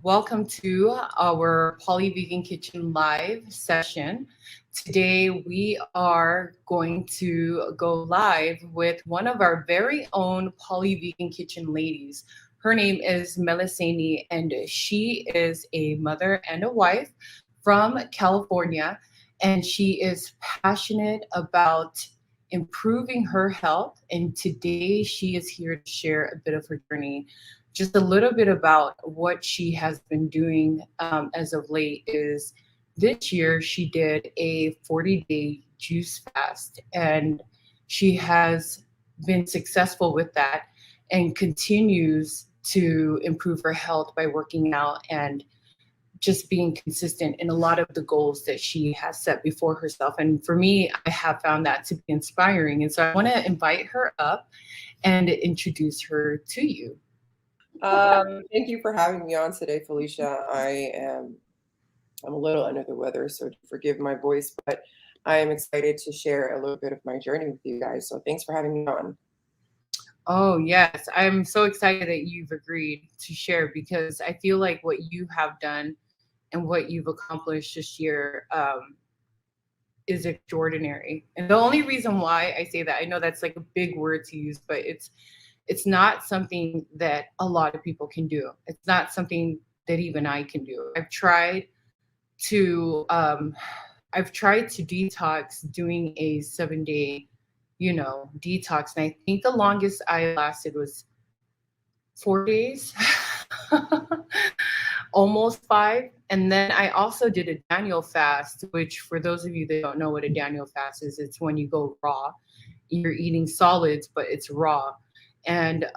Welcome to our Poly Vegan Kitchen live session. Today we are going to go live with one of our very own Poly Vegan Kitchen ladies. Her name is Meleseini, and she is a mother and a wife from California, and she is passionate about improving her health. And today she is here to share a bit of her journey. Just a little bit about what she has been doing as of late is this year she did a 40-day juice fast, and she has been successful with that and continues to improve her health by working out and just being consistent in a lot of the goals that she has set before herself. And for me, I have found that to be inspiring. And so I want to invite her up and introduce her to you. Thank you for having me on today, Felicia. I'm a little under the weather, so forgive my voice, but I am excited to share a little bit of my journey with you guys. So thanks for having me on. Oh, yes. I'm so excited that you've agreed to share because I feel like what you have done and what you've accomplished this year is extraordinary. And the only reason why I say that, I know that's like a big word to use, but it's not something that a lot of people can do. It's not something that even I can do. To I've tried to detox doing a 7 day, detox. And I think the longest I lasted was 4 days, almost five. And then I also did a Daniel fast, which for those of you that don't know what a Daniel fast is, it's when you go raw. You're eating solids, but it's raw. And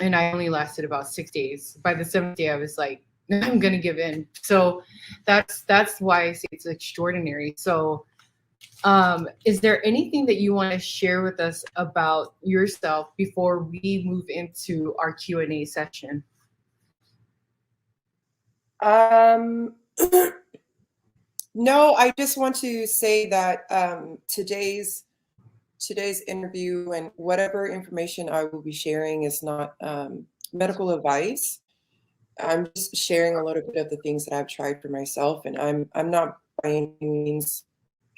and I only lasted about 6 days. By the seventh day, I was like, I'm gonna give in. So that's why I say it's extraordinary. So is there anything that you want to share with us about yourself before we move into our Q&A session? Um, no, I just want to say that today's interview and whatever information I will be sharing is not medical advice. I'm just sharing a little bit of the things that I've tried for myself, and I'm not by any means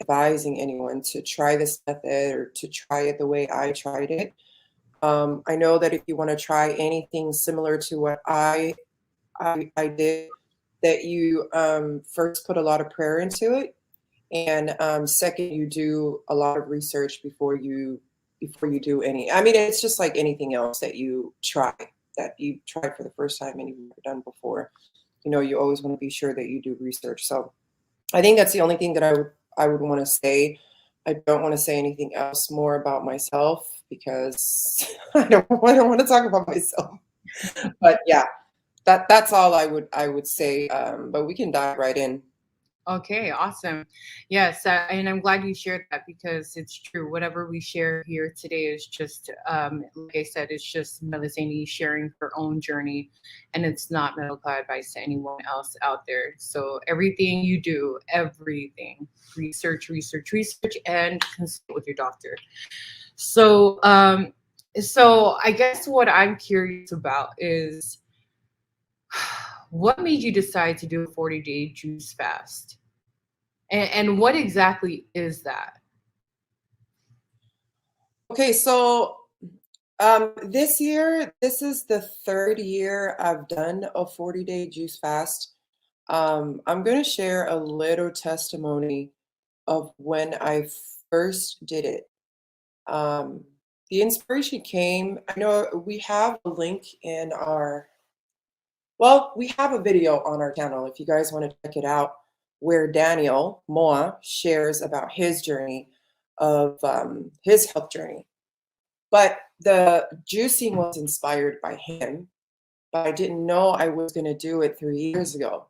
advising anyone to try this method or to try it the way I tried it. I know that if you want to try anything similar to what I did, that you first put a lot of prayer into it, and second, you do a lot of research before you do any. I mean, it's just like anything else that you try for the first time and you've never done before. You always want to be sure that you do research. So I think that's the only thing that I would want to say. I don't want to say anything else more about myself because I don't want to talk about myself. But yeah, that's all I would say. But we can dive right in. Okay, awesome. Yes, and I'm glad you shared that because it's true. Whatever we share here today is just, like I said, it's just Melisani sharing her own journey, and it's not medical advice to anyone else out there. So everything you do, everything, research, research, research, and consult with your doctor. So, so I guess what I'm curious about is what made you decide to do a 40-day juice fast? And what exactly is that? Okay, so this year, this is the third year I've done a 40-day juice fast. I'm going to share a little testimony of when I first did it. Um, the inspiration came, I know we have a link in we have a video on our channel if you guys want to check it out, where Daniel Moa shares about his journey of his health journey. But the juicing was inspired by him, but I didn't know I was going to do it 3 years ago.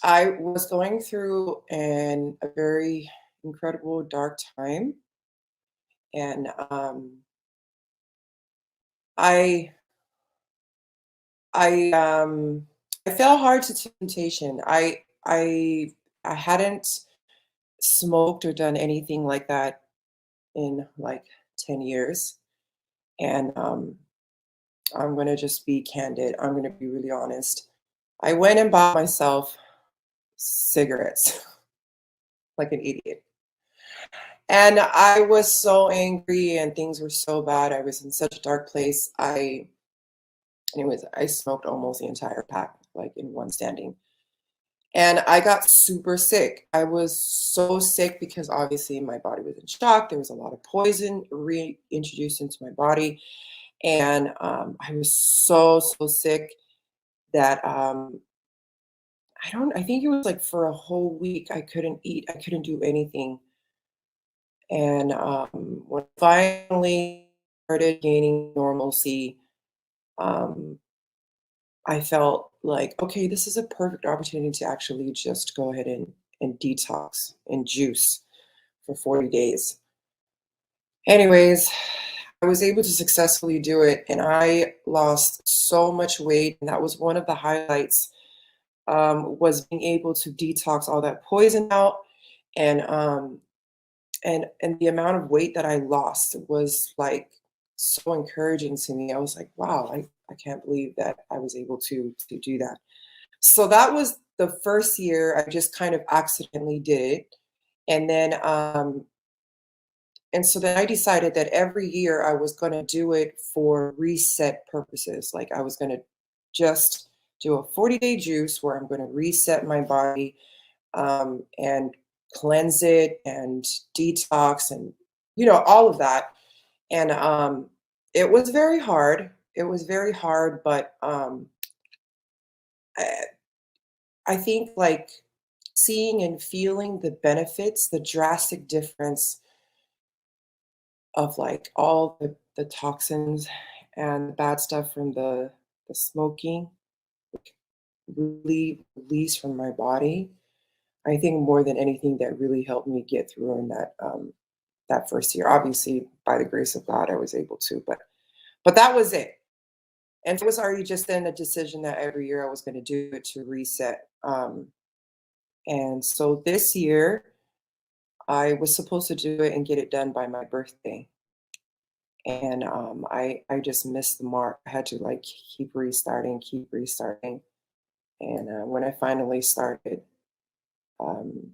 I was going through a very incredible dark time, and I I I fell hard to temptation. I hadn't smoked or done anything like that in like 10 years, and I'm gonna just be candid. I'm gonna be really honest. I went and bought myself cigarettes like an idiot. And I was so angry and things were so bad. I was in such a dark place. I smoked almost the entire pack, like in one standing. And I got super sick. I was so sick because obviously my body was in shock. There was a lot of poison reintroduced into my body. And I was so sick that I think it was like for a whole week, I couldn't eat, I couldn't do anything. And when I finally started gaining normalcy, um, I felt like, okay, this is a perfect opportunity to actually just go ahead and detox and juice for 40 days. Anyways, I was able to successfully do it and I lost so much weight. And that was one of the highlights, was being able to detox all that poison out. And and the amount of weight that I lost was like so encouraging to me. I was like, wow, I can't believe that I was able to do that. So that was the first year I just kind of accidentally did it. And then and so then I decided that every year I was going to do it for reset purposes. Like I was going to just do a 40-day juice where I'm going to reset my body, and cleanse it and detox and all of that. And it was very hard. It was very hard, but I, I think like seeing and feeling the benefits, the drastic difference of like all the toxins and the bad stuff from the smoking really released from my body. I think more than anything that really helped me get through in that first year. Obviously, by the grace of God, I was able to, but that was it. And it was already just then a decision that every year I was going to do it to reset. And so this year, I was supposed to do it and get it done by my birthday. And I just missed the mark. I had to like keep restarting. And when I finally started, um,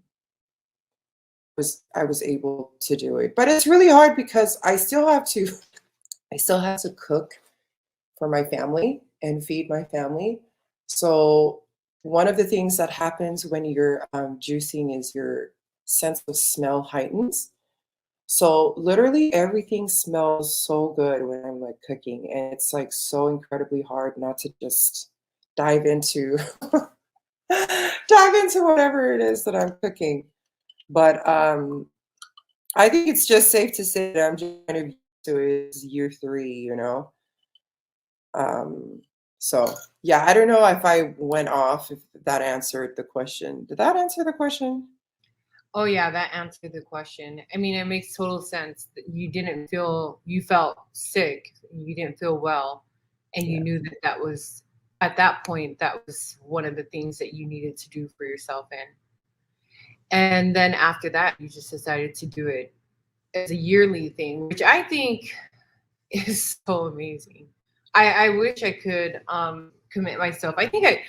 I was able to do it. But it's really hard because I still have to cook for my family and feed my family. So one of the things that happens when you're juicing is your sense of smell heightens. So literally everything smells so good when I'm like cooking, and it's like so incredibly hard not to just dive into dive into whatever it is that I'm cooking. But I think it's just safe to say that I'm just kind of used to it. It's year three, Um, so yeah, I don't know if I went off, if that answered the question. Did that answer the question? Oh yeah, that answered the question. I mean, it makes total sense that you felt sick, you didn't feel well, and you Yeah. knew that that was at that point that was one of the things that you needed to do for yourself. And then after that, you just decided to do it as a yearly thing, which I think is so amazing. I wish I could commit myself. I think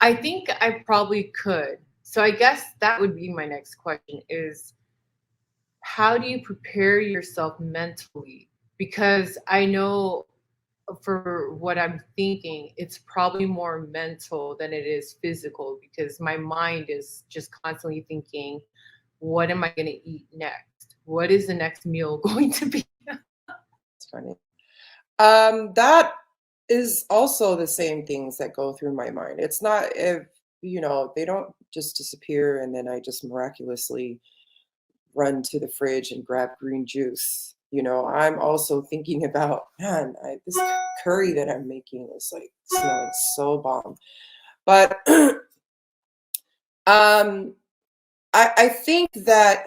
I probably could. So I guess that would be my next question is how do you prepare yourself mentally? Because I know for what I'm thinking, it's probably more mental than it is physical because my mind is just constantly thinking, what am I going to eat next? What is the next meal going to be? It's funny. That is also the same things that go through my mind. It's not if, they don't just disappear and then I just miraculously run to the fridge and grab green juice. I'm also thinking about, man, this curry that I'm making is like smelling so bomb. But um, I think that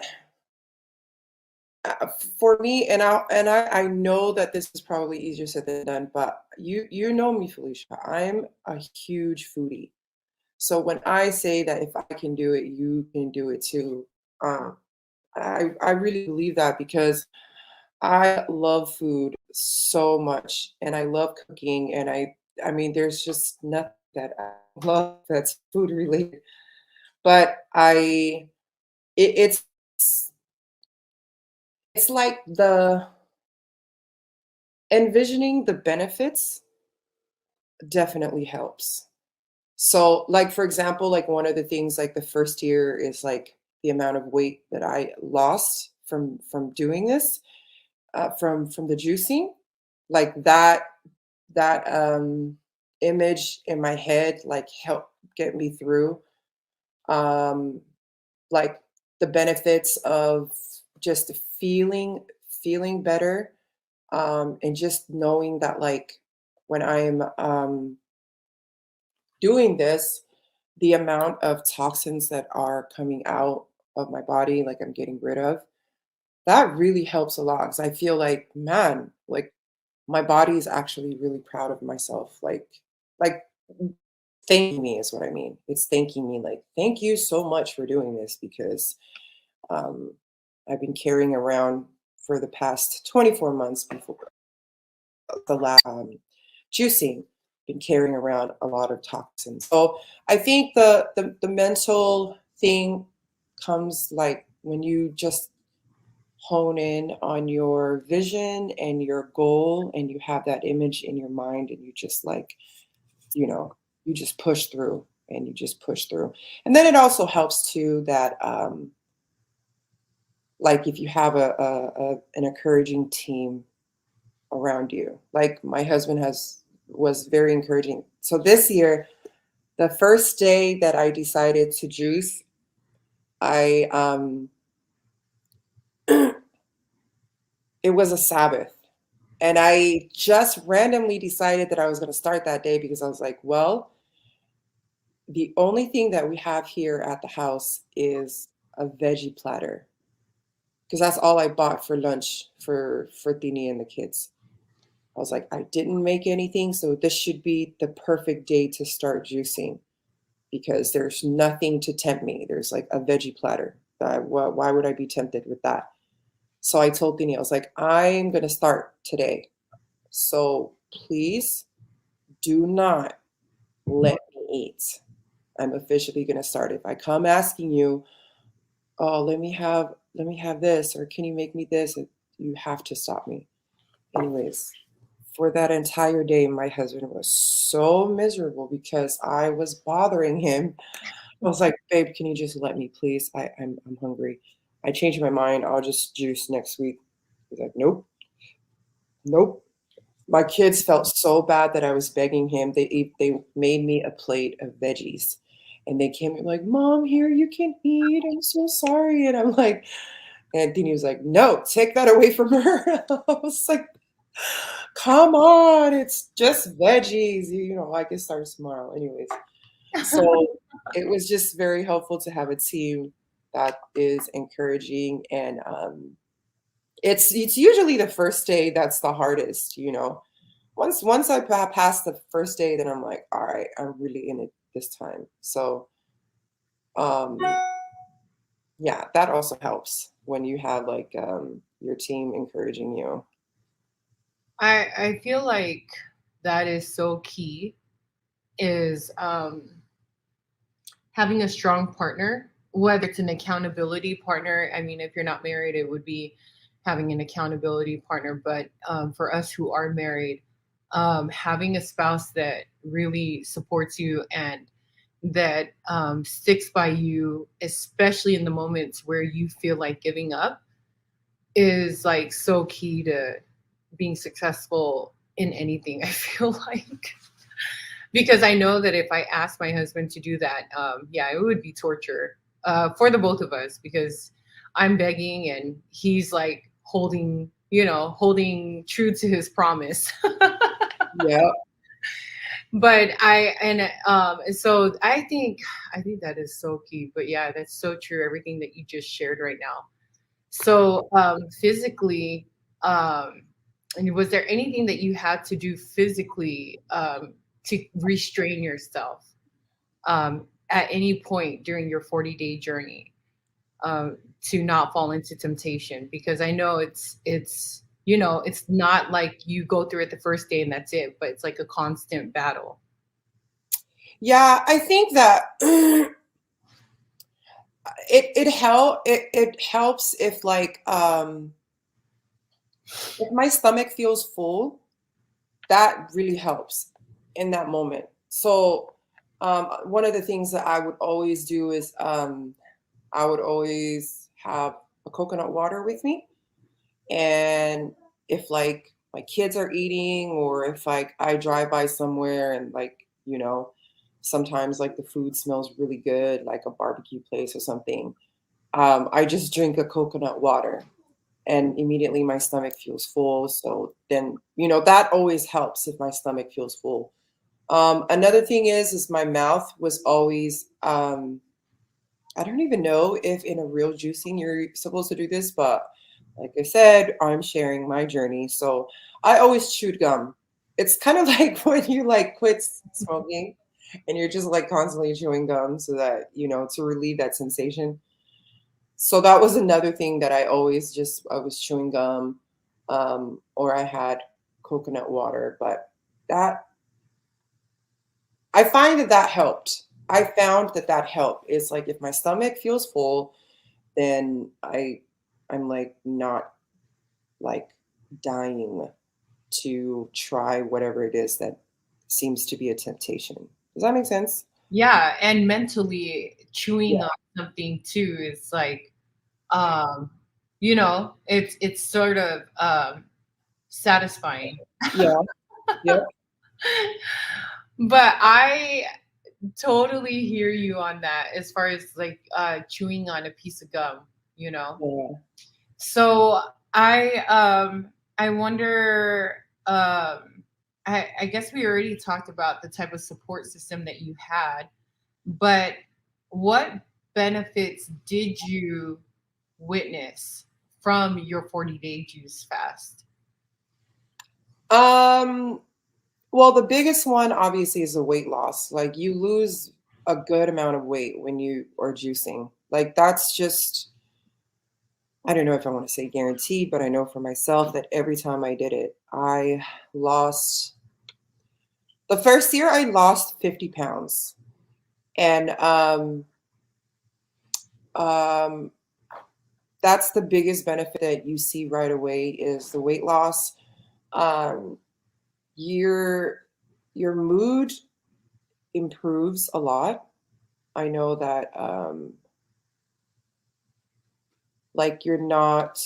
for me, and I know that this is probably easier said than done, but you know me, Felicia. I'm a huge foodie. So when I say that if I can do it, you can do it too. Um, I really believe that because I love food so much and I love cooking and I mean there's just nothing that I love that's food related. But it's it's like the envisioning the benefits definitely helps. So, like, for example, like one of the things, like the first year is like the amount of weight that I lost from doing this, from the juicing, like that image in my head like helped get me through, um, like the benefits of just feeling better, and just knowing that like when I'm doing this, the amount of toxins that are coming out of my body, like I'm getting rid of, that really helps a lot. Because I feel like, man, like my body is actually really proud of myself. Like thanking me is what I mean. It's thanking me, like, thank you so much for doing this because um, I've been carrying around for the past 24 months before the last juicing, been carrying around a lot of toxins. So I think the mental thing comes like when you just hone in on your vision and your goal and you have that image in your mind and you just like, you know, you just push through and you just push through. And then it also helps too that like if you have an encouraging team around you. Like my husband was very encouraging. So this year, the first day that I decided to juice, I it was a Sabbath. And I just randomly decided that I was going to start that day because I was like, well, the only thing that we have here at the house is a veggie platter because that's all I bought for lunch for Tini and the kids. I was like, I didn't make anything, so this should be the perfect day to start juicing because there's nothing to tempt me. There's like a veggie platter. Why would I be tempted with that? So I told Tini, I was like, I'm going to start today. So please do not let me eat. I'm officially going to start. If I come asking you, oh, let me have this, or can you make me this? You have to stop me. Anyways, for that entire day, my husband was so miserable because I was bothering him. I was like, babe, can you just let me, please? I'm hungry. I changed my mind. I'll just juice next week. He's like, nope, nope. My kids felt so bad that I was begging him. They made me a plate of veggies. And they came in like, Mom, here you can eat. I'm so sorry. And I'm like, and Dini was like, no, take that away from her. I was like, come on, it's just veggies. I can start tomorrow. Anyways. So it was just very helpful to have a team that is encouraging and it's usually the first day that's the hardest. Once I pass the first day, then I'm like, all right, I'm really in it this time. So um yeah, that also helps when you have like your team encouraging you. I feel like that is so key is having a strong partner, whether it's an accountability partner. I mean, if you're not married, it would be having an accountability partner. But for us who are married, having a spouse that really supports you and that sticks by you, especially in the moments where you feel like giving up, is like so key to being successful in anything. I feel like because I know that if I asked my husband to do that, yeah, it would be torture for the both of us because I'm begging and he's like holding true to his promise. Yeah. But so I think that is so key. But yeah, that's so true. Everything that you just shared right now. So physically, um, and was there anything that you had to do physically to restrain yourself at any point during your 40-day journey to not fall into temptation? Because I know it's not like you go through it the first day and that's it, but it's like a constant battle. Yeah, I think that it helps if like if my stomach feels full, that really helps in that moment. So one of the things that I would always do is I would always have a coconut water with me. And if like my kids are eating, or if like I drive by somewhere and like, sometimes like the food smells really good, like a barbecue place or something, I just drink a coconut water and immediately my stomach feels full. So then, that always helps if my stomach feels full. Another thing is my mouth was always, I don't even know if in a real juicing you're supposed to do this, but like I said, I'm sharing my journey. So I always chewed gum. It's kind of like when you like quit smoking and you're just like constantly chewing gum so that, to relieve that sensation. So that was another thing that I was chewing gum, or I had coconut water, but that I find that that helped. I found that that helped. It's like if my stomach feels full, then I'm like not like dying to try whatever it is that seems to be a temptation. Does that make sense? Yeah, and mentally chewing Yeah. on something too is like, um, it's sort of satisfying. Yeah. Yep. But I totally hear you on that as far as like chewing on a piece of gum, you know. Yeah. So I wonder, I guess we already talked about the type of support system that you had, but what benefits did you witness from your 40-day juice fast? Um, well, the biggest one obviously is the weight loss. Like you lose a good amount of weight when you are juicing. Like that's just I don't know if I want to say guaranteed, but I know for myself that every time I did it, I lost the first year I lost 50 pounds. And um, that's the biggest benefit that you see right away is the weight loss. Um, your your mood improves a lot. I know that like you're not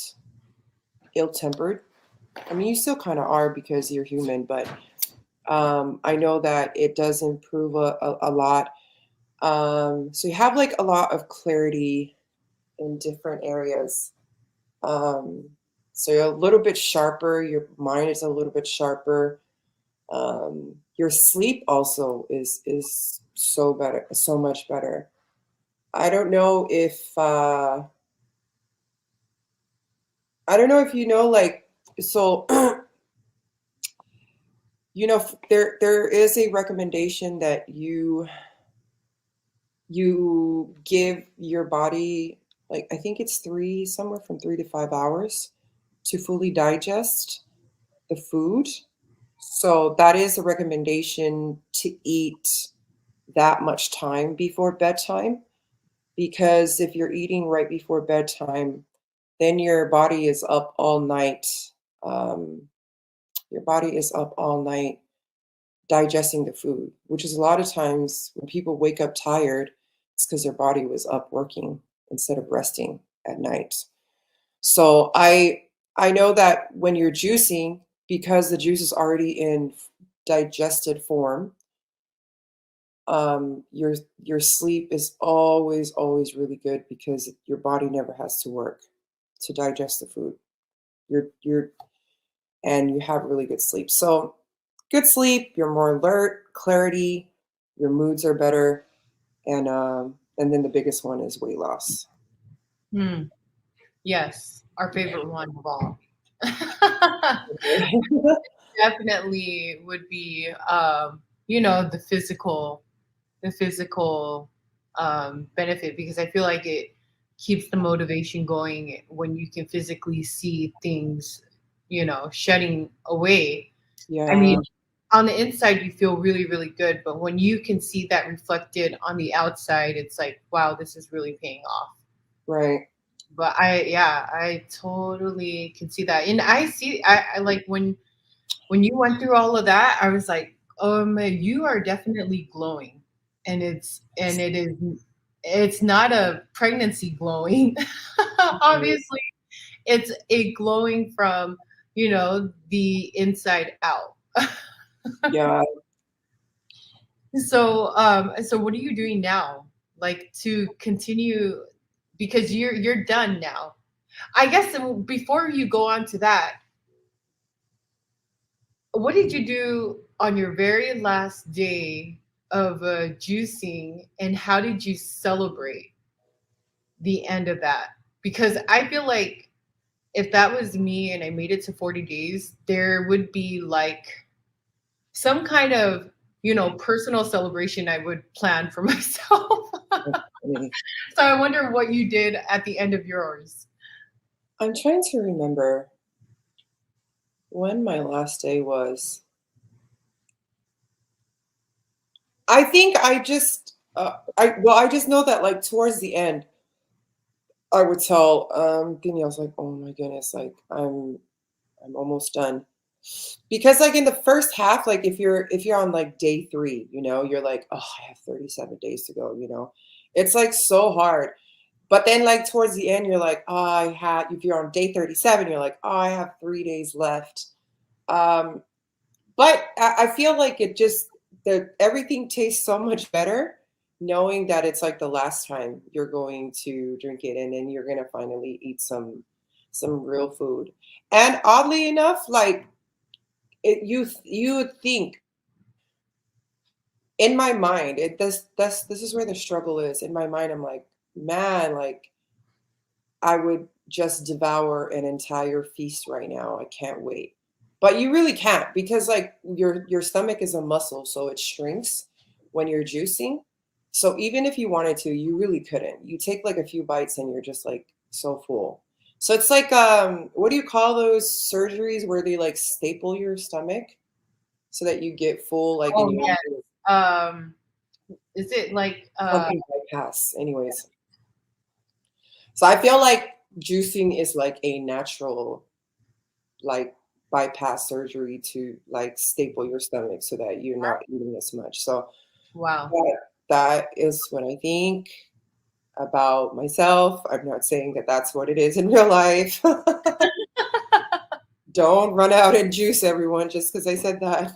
ill-tempered. I mean, you still kind of are because you're human, but I know that it does improve a lot. So you have like a lot of clarity in different areas. Um, so you're a little bit sharper. Your mind is a little bit sharper. Your sleep also is so better, so much better. I don't know if I don't know if like so there is a recommendation that you give your body like I think it's somewhere from 3 to 5 hours to fully digest the food. So that is a recommendation to eat that much time before bedtime because if you're eating right before bedtime, then your body is up all night. Um, your body is up all night digesting the food, which is a lot of times when people wake up tired, it's because their body was up working instead of resting at night. So I know that when you're juicing, because the juice is already in digested form, your sleep is always really good because your body never has to work to digest the food. You're and you have really good sleep. So good sleep, you're more alert, clarity, your moods are better, and then the biggest one is weight loss. Hmm. Yes, our favorite one of all. Definitely would be, the physical benefit, because I feel like it keeps the motivation going when you can physically see things, shedding away. I Yeah, mean, on the inside you feel really, really good, but when you can see that reflected on the outside, it's like, wow, this is really paying off. Right. But I totally can see that. And I like when you went through all of that, I was like, you are definitely glowing. And it's not a pregnancy glowing. Obviously, it's a glowing from, the inside out. Yeah. So what are you doing now? Like to continue because you're done now. I guess before you go on to that, what did you do on your very last day of juicing, and how did you celebrate the end of that? Because I feel like if that was me and I made it to 40 days, there would be like some kind of, personal celebration I would plan for myself. So I wonder what you did at the end of yours. I'm trying to remember when my last day was. I think I just I just know that like towards the end, I would tell Danielle's like, oh my goodness, like I'm almost done. Because like in the first half, like if you're on like day 3, you're like, oh, I have 37 days to go. It's like so hard. But then like towards the end, you're like, oh, if you're on day 37, you're like, oh, I have 3 days left. Um, but I feel like everything tastes so much better knowing that it's like the last time you're going to drink it, and then you're gonna finally eat some real food. And oddly enough, like you would think in my mind, this is where the struggle is. In my mind, I'm like, man, like I would just devour an entire feast right now. I can't wait. But you really can't, because like your stomach is a muscle, so it shrinks when you're juicing. So even if you wanted to, you really couldn't. You take like a few bites and you're just like so full. So it's like what do you call those surgeries where they like staple your stomach so that you get full like in Oh your yeah. Um, is it like something bypass anyways. So I feel like juicing is like a natural like bypass surgery to like staple your stomach so that you're not eating as much. So wow. that is what I think about myself. I'm not saying that that's what it is in real life. Don't run out and juice everyone just because I said that.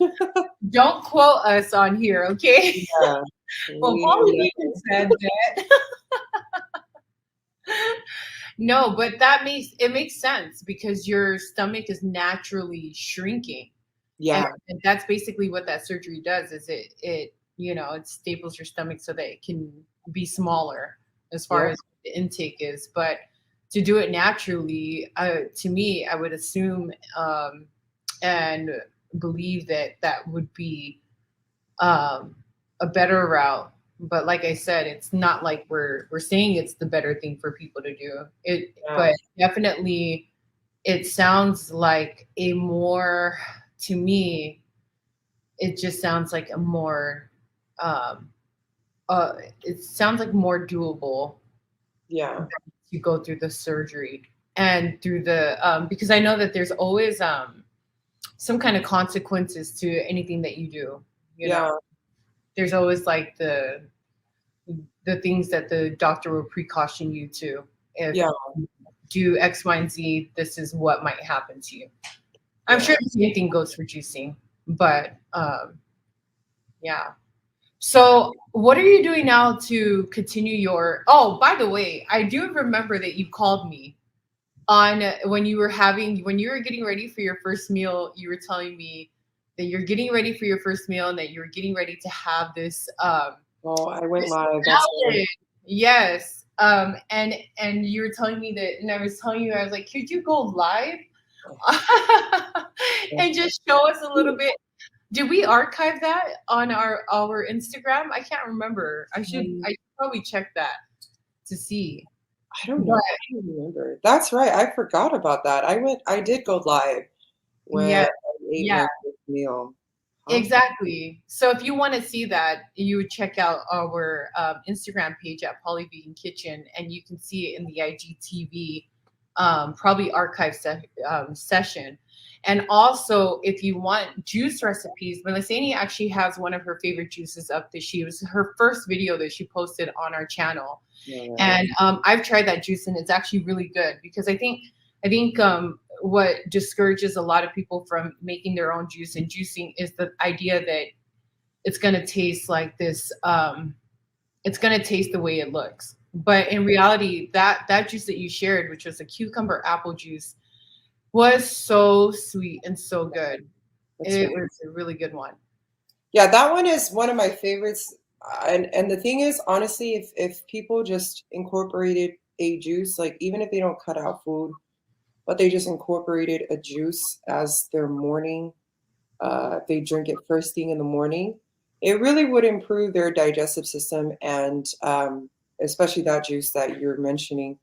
Don't quote us on here, okay? Yeah. Well, Polly even said that. No, but it makes sense because your stomach is naturally shrinking. Yeah. And that's basically what that surgery does is it staples your stomach so that it can be smaller as far Yeah. as the intake is. But to do it naturally, to me, I would assume and believe that that would be a better route. But like I said, it's not like we're saying it's the better thing for people to do it, Yeah. but definitely it sounds like a more, to me, it just sounds like a more um uh it sounds like more doable Yeah. to go through the surgery and through the because I know that there's always some kind of consequences to anything that you do, you know. Yeah. There's always like the things that the doctor will precaution you to. If Yeah. you do X, Y, and Z, this is what might happen to you. I'm Yeah. sure the same thing goes for juicing, but yeah. So, what are you doing now to continue your? Oh, by the way, I do remember that you called me on when you were getting ready for your first meal. You were telling me that you're getting ready for your first meal and that you're getting ready to have this Oh, I went this live. That's right. salad. Yes. And you were telling me that, and I was telling you, I was like, could you go live and just show us a little bit? Did we archive that on our Instagram? I can't remember. I should probably check that to see. I don't know. But I don't remember. That's right. I forgot about that. I did go live when yeah, I ate yeah. my first meal. Exactly. So if you want to see that, you would check out our Instagram page at Poly Vegan Kitchen, and you can see it in the IGTV, probably archive session. And also, if you want juice recipes, Meleseini actually has one of her favorite juices up that she was her first video that she posted on our channel. Yeah. And I've tried that juice, and it's actually really good because I think what discourages a lot of people from making their own juice and juicing is the idea that it's going to taste like this. It's going to taste the way it looks. But in reality, that juice that you shared, which was a cucumber apple juice, was so sweet and so good. That's It right. was a really good one. Yeah, that one is one of my favorites. And the thing is, honestly, if people just incorporated a juice, like even if they don't cut out food, but they just incorporated a juice as their morning, they drink it first thing in the morning, it really would improve their digestive system. And especially that juice that you're mentioning,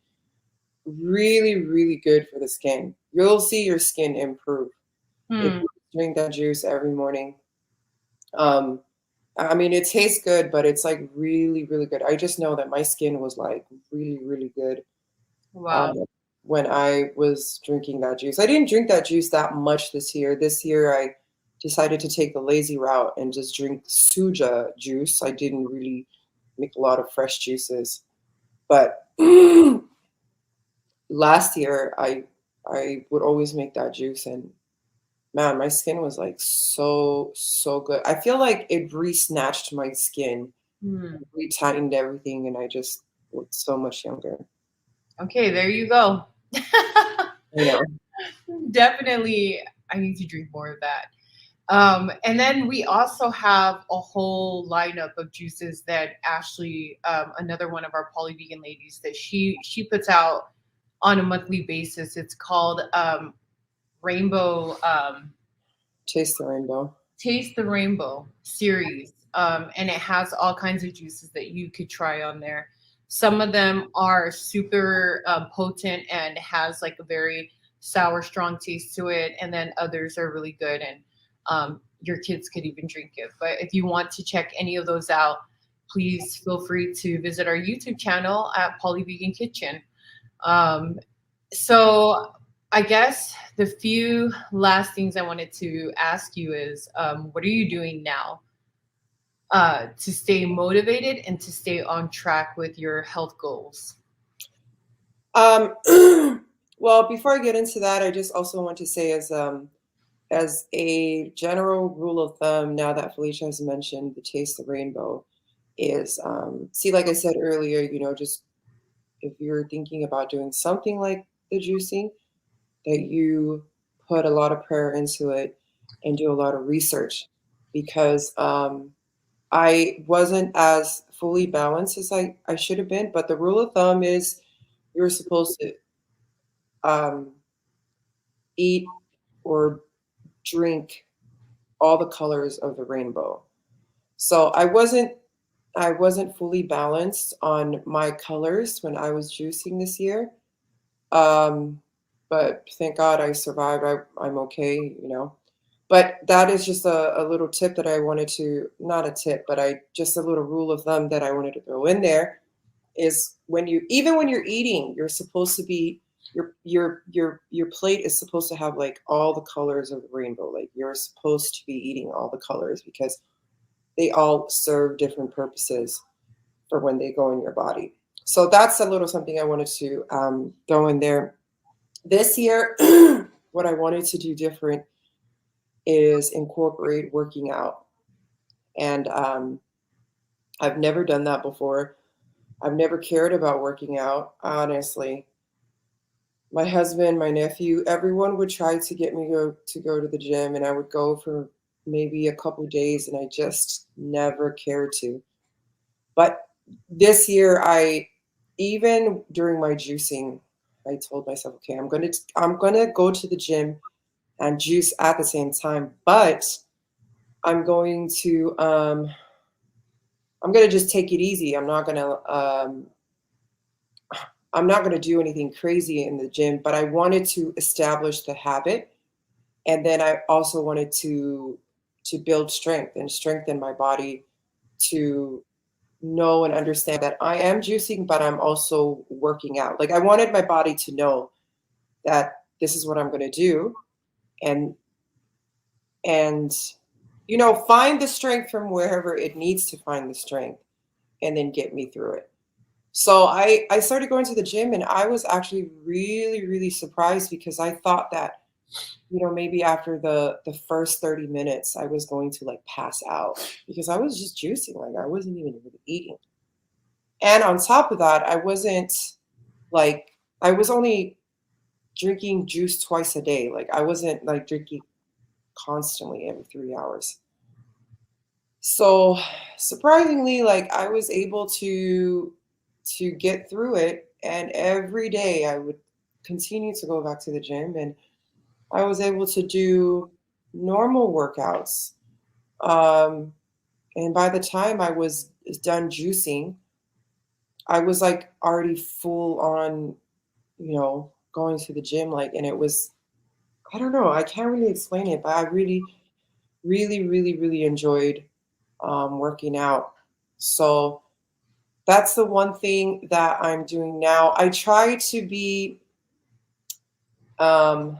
really, really good for the skin. You'll see your skin improve if Hmm. you drink that juice every morning. Um, I mean, it tastes good, but it's like really, really good. I just know that my skin was like really, really good Wow. um, when I was drinking that juice. I didn't drink that juice that much this year. This year, I decided to take the lazy route and just drink suja juice. I didn't really make a lot of fresh juices, but last year I would always make that juice, and man, my skin was like so good. I feel like it re-snatched my skin, Hmm. retightened everything, and I just looked so much younger. Okay, there you go. You know. Definitely, I need to drink more of that. And then we also have a whole lineup of juices that Ashley, another one of our poly vegan ladies, that she puts out on a monthly basis. It's called Rainbow Taste the rainbow. Taste the Rainbow series, and it has all kinds of juices that you could try on there. Some of them are super potent and has like a very sour, strong taste to it, and then others are really good, and your kids could even drink it. But if you want to check any of those out, please feel free to visit our YouTube channel at Poly Vegan Kitchen. Um, so I guess the few last things I wanted to ask you is, what are you doing now to stay motivated and to stay on track with your health goals? Um, well, before I get into that, I just also want to say as a general rule of thumb, now that Felicia has mentioned the taste of rainbow, is see, like I said earlier, just if you're thinking about doing something like the juicing, that you put a lot of prayer into it and do a lot of research because I wasn't as fully balanced as I should have been. But the rule of thumb is you're supposed to um, eat or drink all the colors of the rainbow. So I wasn't fully balanced on my colors when I was juicing this year. Um, but thank God I survived. I'm okay. But that is just a little tip that I wanted to, not a tip, but just a little rule of thumb that I wanted to throw in there is even when you're eating, you're supposed to be your plate is supposed to have like all the colors of the rainbow. Like you're supposed to be eating all the colors because they all serve different purposes for when they go in your body. So that's a little something I wanted to throw in there. This year, what I wanted to do different is incorporate working out. And I've never done that before. I've never cared about working out, honestly. My husband, my nephew, everyone would try to get me to go to the gym, and I would go for maybe a couple days, and I just never cared to. But this year, even during my juicing, I told myself, okay, I'm gonna go to the gym and juice at the same time, but I'm going to I'm gonna just take it easy. I'm not gonna do anything crazy in the gym, but I wanted to establish the habit, and then I also wanted to build strength and strengthen my body to know and understand that I am juicing, but I'm also working out. Like I wanted my body to know that this is what I'm going to do, and and find the strength from wherever it needs to find the strength, and then get me through it. So I started going to the gym, and I was actually really, really surprised because I thought that, maybe after the first 30 minutes, I was going to like pass out because I was just juicing, like I wasn't even really eating. And on top of that, like I was only drinking juice twice a day. Like I wasn't like drinking constantly every 3 hours. So surprisingly, like I was able to get through it, and every day I would continue to go back to the gym, and I was able to do normal workouts. Um, and by the time I was done juicing, I was like already full on, going to the gym, like, and it was, I don't know, I can't really explain it, but I really, really, really, really enjoyed working out. So that's the one thing that I'm doing now. I try to be, um,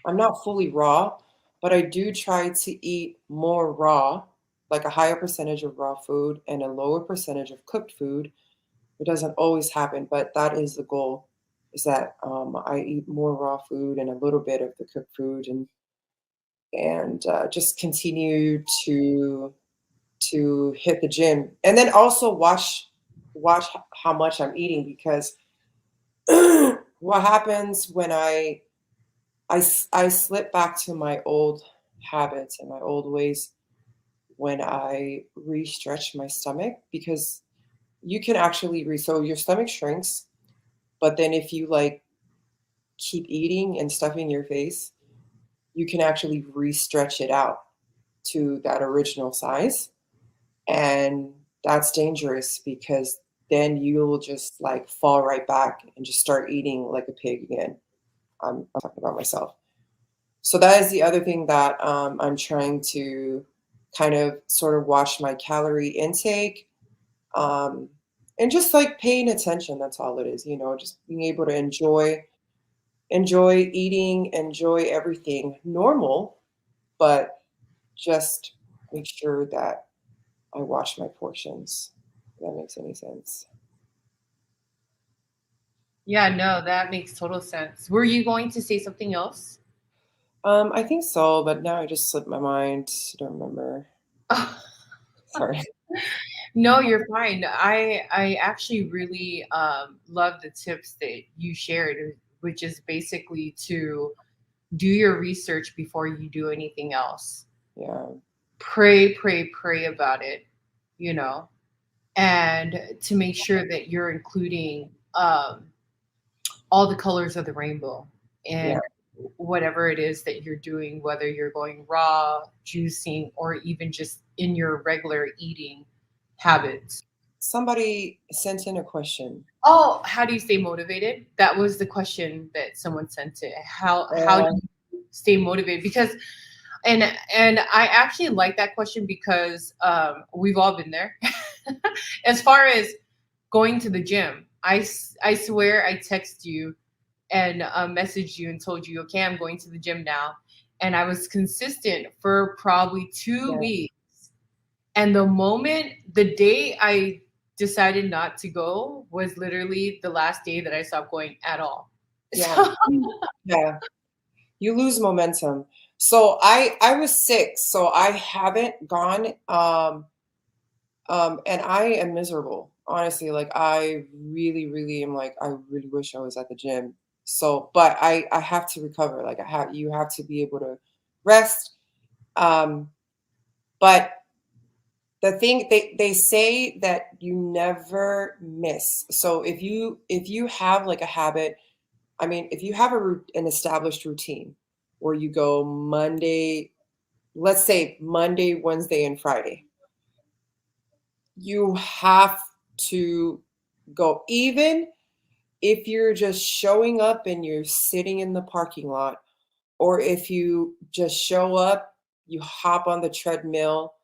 I'm not fully raw, but I do try to eat more raw, like a higher percentage of raw food and a lower percentage of cooked food. It doesn't always happen, but that is the goal, is that I eat more raw food and a little bit of the cooked food, and just continue to hit the gym, and then also watch how much I'm eating, because what happens when I slip back to my old habits and my old ways when I re-stretch my stomach, because you can actually so your stomach shrinks, but then if you like keep eating and stuffing your face, you can actually re-stretch it out to that original size. And that's dangerous because then you'll just like fall right back and just start eating like a pig again. I'm talking about myself. So that is the other thing that I'm trying to kind of sort of watch my calorie intake, um, and just like paying attention. That's all it is, just being able to enjoy eating, enjoy everything normal, but just make sure that I watch my portions. If that makes any sense. Yeah, no, that makes total sense. Were you going to say something else? I think so, but now I just slipped my mind. I don't remember. Sorry. No, you're fine. I actually really love the tips that you shared, which is basically to do your research before you do anything else. Yeah. Pray, pray, pray about it, you know, and to make sure that you're including all the colors of the rainbow Yeah. and whatever it is that you're doing, whether you're going raw, juicing, or even just in your regular eating habits. Somebody sent in a question. Oh, how do you stay motivated? That was the question that someone sent it. How Uh, do you stay motivated? Because and I actually like that question because we've all been there. As far as going to the gym, I swear I text you and messaged you and told you, okay, I'm going to the gym now, and I was consistent for probably two yeah. weeks. And the day I decided not to go was literally the last day that I stopped going at all. Yeah. So, Yeah. You lose momentum. So I was sick, so I haven't gone. And I am miserable, honestly. Like I really, really am like, I really wish I was at the gym. So, but I have to recover. Like you have to be able to rest. Um, but the thing they say that you never miss. So if you have like a habit, I mean, if you have an established routine where you go Monday, let's say Monday, Wednesday, and Friday, you have to go. Even if you're just showing up and you're sitting in the parking lot, or if you just show up you hop on the treadmill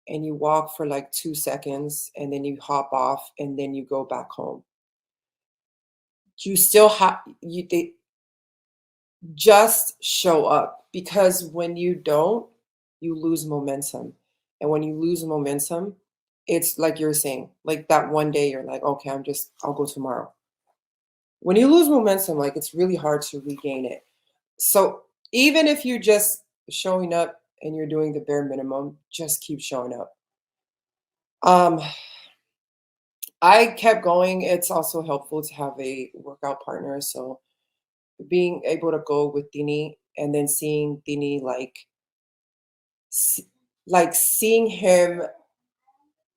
and you walk for like 2 seconds and then you hop off and then you go back home. You still have they just show up, because when you don't, you lose momentum. And when you lose momentum, it's like you're saying, like that one day you're like, okay, I'll go tomorrow. When you lose momentum, like it's really hard to regain it. So even if you're just showing up and you're doing the bare minimum, just keep showing up. Um, I kept going. It's also helpful to have a workout partner. So being able to go with Dini and then seeing Dini s- like seeing him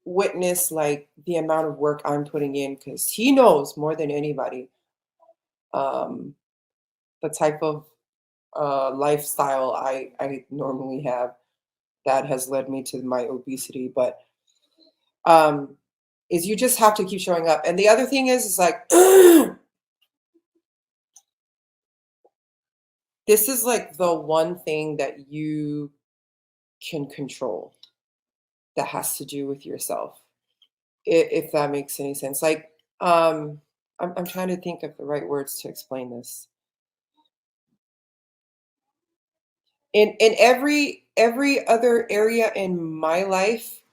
witness like the amount of work I'm putting in, because he knows more than anybody um, the type of lifestyle I normally have that has led me to my obesity. But um, is you just have to keep showing up. And the other thing is like this is like the one thing that you can control that has to do with yourself, if that makes any sense. Like, I'm trying to think of the right words to explain this. In every other area in my life,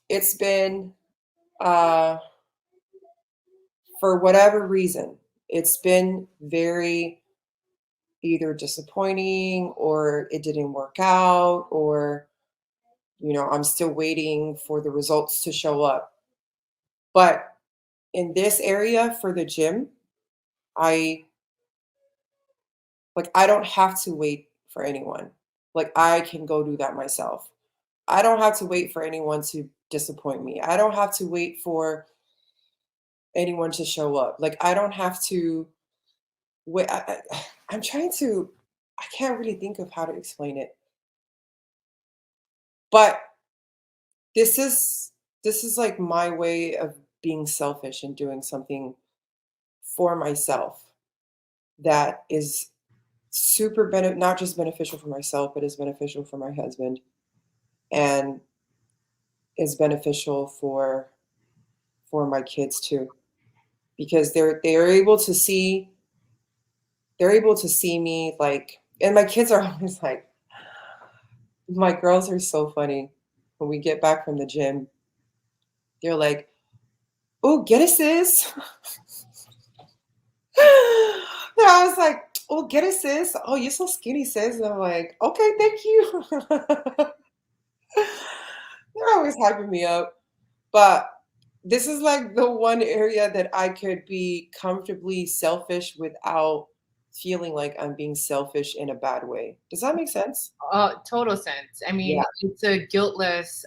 it's been uh, for whatever reason, it's been very either disappointing, or it didn't work out, or I'm still waiting for the results to show up. But in this area for the gym, I I don't have to wait for anyone. Like I can go do that myself. I don't have to wait for anyone to disappoint me. I don't have to wait for anyone to show up. Like I don't have to wait. I'm trying to. I can't really think of how to explain it. But this is this is like my way of being selfish and doing something for myself that is not just beneficial for myself, but is beneficial for my husband, and is beneficial for my kids too, because they're able to see me like. And my kids are always like, my girls are so funny. When we get back from the gym, they're like, oh, get it, sis. I was like, oh, get it, sis. Oh, you're so skinny, sis. And I'm like, okay, thank you. They're always hyping me up. But this is like the one area that I could be comfortably selfish without feeling like I'm being selfish in a bad way. Does that make sense? Total sense. I mean, Yeah. it's a guiltless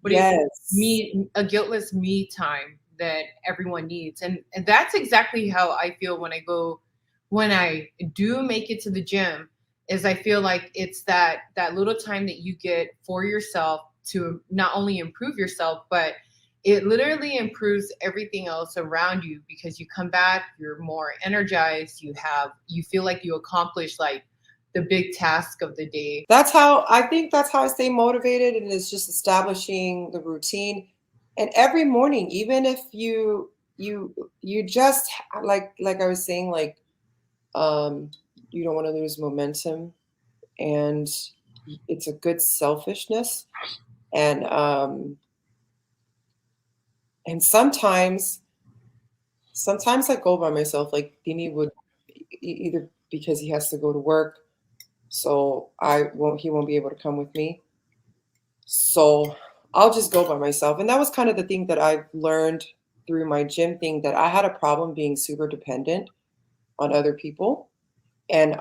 what do you Yes. a guiltless me time that everyone needs. And that's exactly how I feel when I do make it to the gym. Is I feel like it's that little time that you get for yourself to not only improve yourself, but it literally improves everything else around you, because you come back, you're more energized, you feel like you accomplished like the big task of the day. That's how I stay motivated, and it's just establishing the routine. And every morning, even if you just like I was saying, like um you don't want to lose momentum, and it's a good selfishness. And sometimes I go by myself. Like Dini would either because he has to go to work, so he won't be able to come with me. So I'll just go by myself. And that was kind of the thing that I've learned through my gym thing, that I had a problem being super dependent on other people. And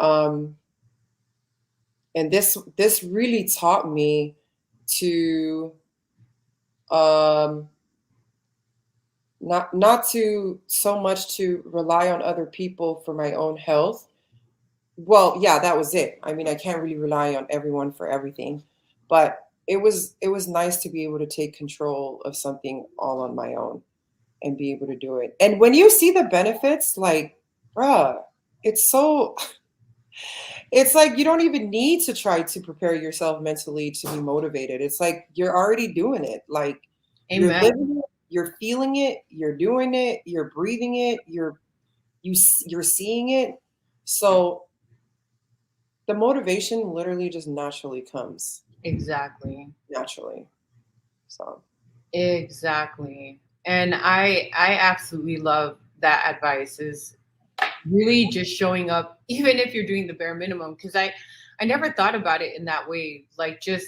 this really taught me to um not to so much to rely on other people for my own health. Well, yeah, that was it. I mean, I can't really rely on everyone for everything, but it was nice to be able to take control of something all on my own and be able to do it. And when you see the benefits, like, bruh, it's so It's like you don't even need to try to prepare yourself mentally to be motivated. It's like you're already doing it. Like you're Amen. living it, you're feeling it, you're doing it, you're breathing it, you're seeing it. So the motivation literally just naturally comes Exactly. naturally. So Exactly. And I absolutely love that advice is really just showing up even if you're doing the bare minimum because I never thought about it in that way like just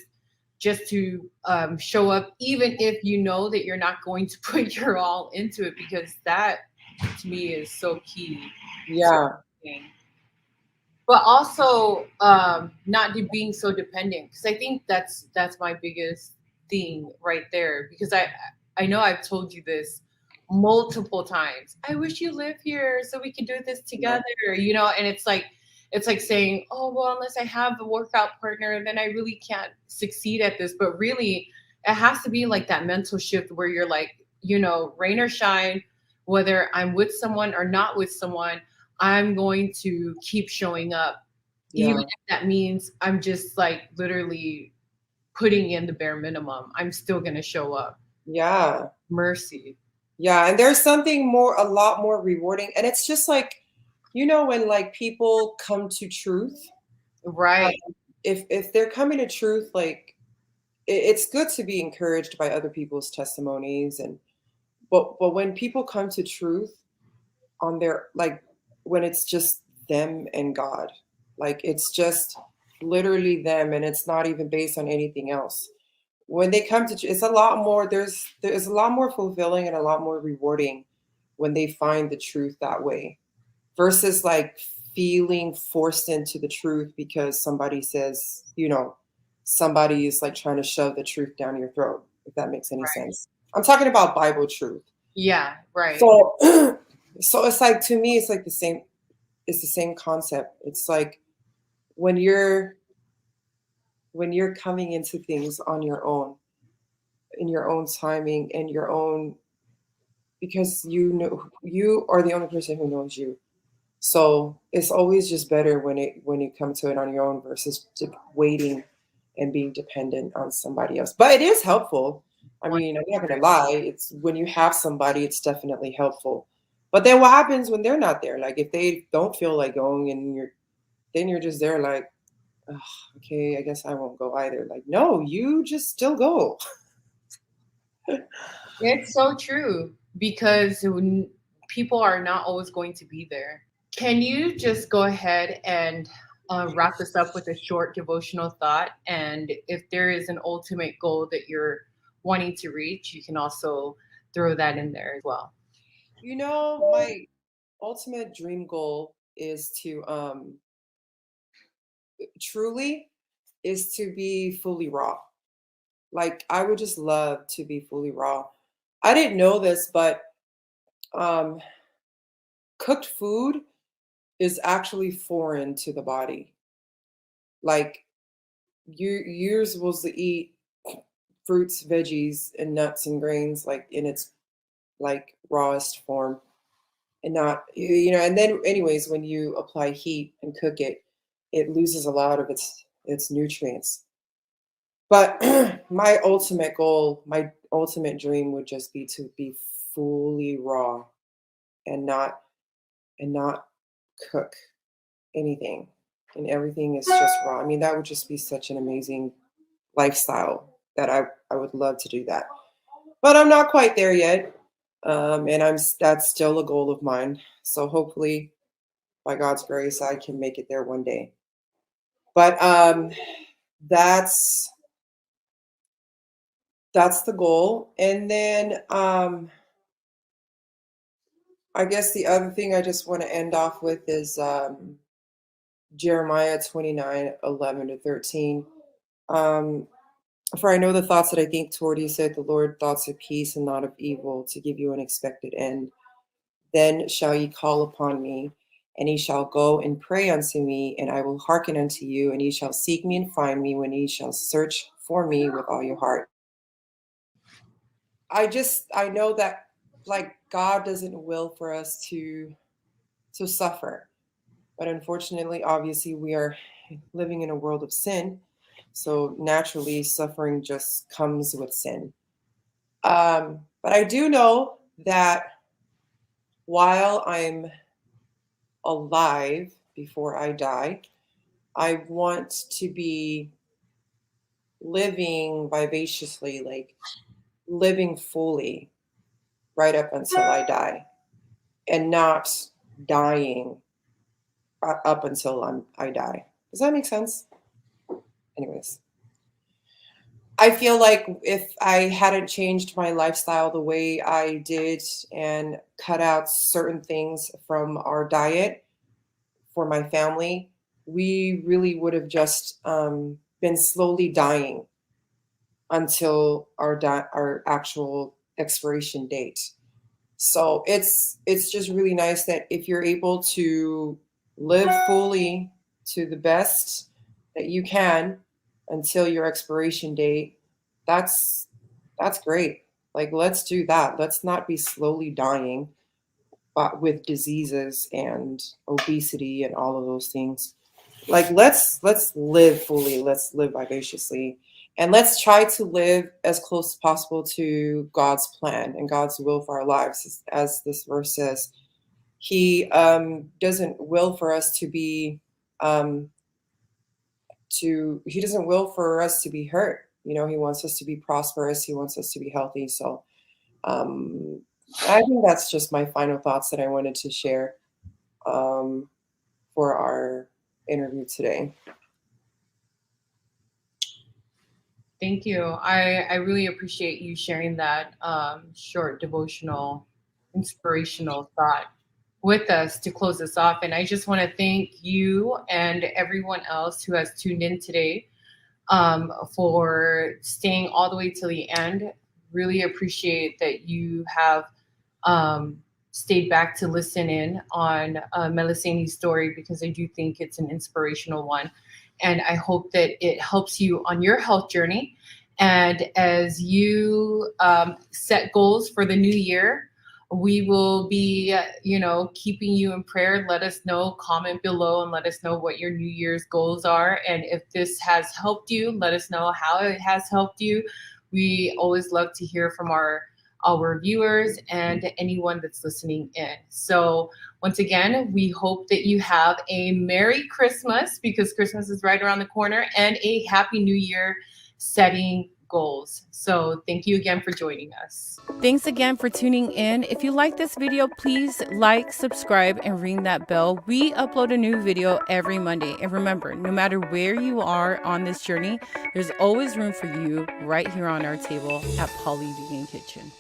to show up even if you know that you're not going to put your all into it because that to me is so key to yeah, everything. But also not being so dependent because I think that's my biggest thing right there because I know I've told you this multiple times. I wish you live here so we can do this yeah, together, and it's like saying, oh well, unless I have a workout partner, then I really can't succeed at this. But really, it has to be like that mental shift where you're like, rain or shine, whether I'm with someone or not with someone, I'm going to keep showing up, even yeah, if that means I'm just like literally putting in the bare minimum. I'm still going to show up. yeah. Mercy. Yeah, and there's something more, a lot more rewarding. And it's just like, when like people come to truth, um, Right. if they're coming to truth, like it's good to be encouraged by other people's testimonies and but when people come to truth on their like when it's just them and God, like it's just literally them and it's not even based on anything else. When they come to it's a lot more there's a lot more fulfilling and a lot more rewarding when they find the truth that way versus like feeling forced into the truth because somebody says, somebody is like trying to shove the truth down your throat, if that makes any Right. sense. I'm talking about Bible truth. Yeah. Right. So so it's like to me it's like the same concept. It's like when you're coming into things on your own, in your own timing and your own because you are the only person who knows you. So it's always just better when you come to it on your own versus waiting and being dependent on somebody else. But it is helpful. I mean, I'm not gonna 100. lie. It's when you have somebody, it's definitely helpful. But then what happens when they're not there? Like if they don't feel like going and you're just there like, "Ugh, okay, I guess I won't go either." Like, no, you just still go. It's so true because people are not always going to be there. Can you just go ahead and wrap this up with a short devotional thought? And if there is an ultimate goal that you're wanting to reach, you can also throw that in there as well. My ultimate dream goal is to truly is to be fully raw. Like I would just love to be fully raw. I didn't know this, but um, cooked food is actually foreign to the body. Like you're supposed to eat fruits, veggies, and nuts and grains like in its like rawest form, and not And then, anyways, when you apply heat and cook it, it loses a lot of its nutrients. But my ultimate goal, my ultimate dream would just be to be fully raw and not cook anything. And everything is just raw. I mean, that would just be such an amazing lifestyle that I would love to do that. But I'm not quite there yet. And that's still a goal of mine. So hopefully by God's grace I can make it there one day. But that's that's the goal. And then I guess the other thing I just want to end off with is Jeremiah 29:11-13. Um, For I know the thoughts that I think toward you, said the Lord, thoughts of peace and not of evil, to give you an expected end. Then shall ye call upon me, and ye shall go and pray unto me, and I will hearken unto you, and ye shall seek me and find me when ye shall search for me with all your heart. I know that like God doesn't will for us to suffer. But unfortunately, obviously, we are living in a world of sin. So naturally, suffering just comes with sin. But I do know that while I'm alive before I die, I want to be living vivaciously, like living fully right up until I die, and not dying up until I die. Does that make sense? Anyways, I feel like if I hadn't changed my lifestyle the way I did and cut out certain things from our diet for my family, we really would have just been slowly dying until our actual expiration date. So it's just really nice that if you're able to live fully to the best that you can until your expiration date, that's that's great. Like let's do that. Let's not be slowly dying but with diseases and obesity and all of those things. Like let's live fully, let's live vivaciously, and let's try to live as close as possible to God's plan and God's will for our lives. As this verse says, he doesn't will for us to be he doesn't will for us to be hurt. You know, he wants us to be prosperous, he wants us to be healthy. So um I think that's just my final thoughts that I wanted to share um for our interview today. Thank you. I really appreciate you sharing that short devotional, inspirational thought with us to close this off. And I just want to thank you and everyone else who has tuned in today for staying all the way till the end. Really appreciate that you have stayed back to listen in on Meleseini's story, because I do think it's an inspirational one. And I hope that it helps you on your health journey. And as you set goals for the new year, we will be, keeping you in prayer. Let us know, comment below, and let us know what your New Year's goals are. And if this has helped you, let us know how it has helped you. We always love to hear from our viewers and anyone that's listening in. So once again, we hope that you have a Merry Christmas, because Christmas is right around the corner, and a Happy New Year setting goals. So thank you again for joining us. Thanks again for tuning in. If you like this video, please like, subscribe, and ring that bell. We upload a new video every Monday. And remember, no matter where you are on this journey, there's always room for you right here on our table at Poly Vegan Kitchen.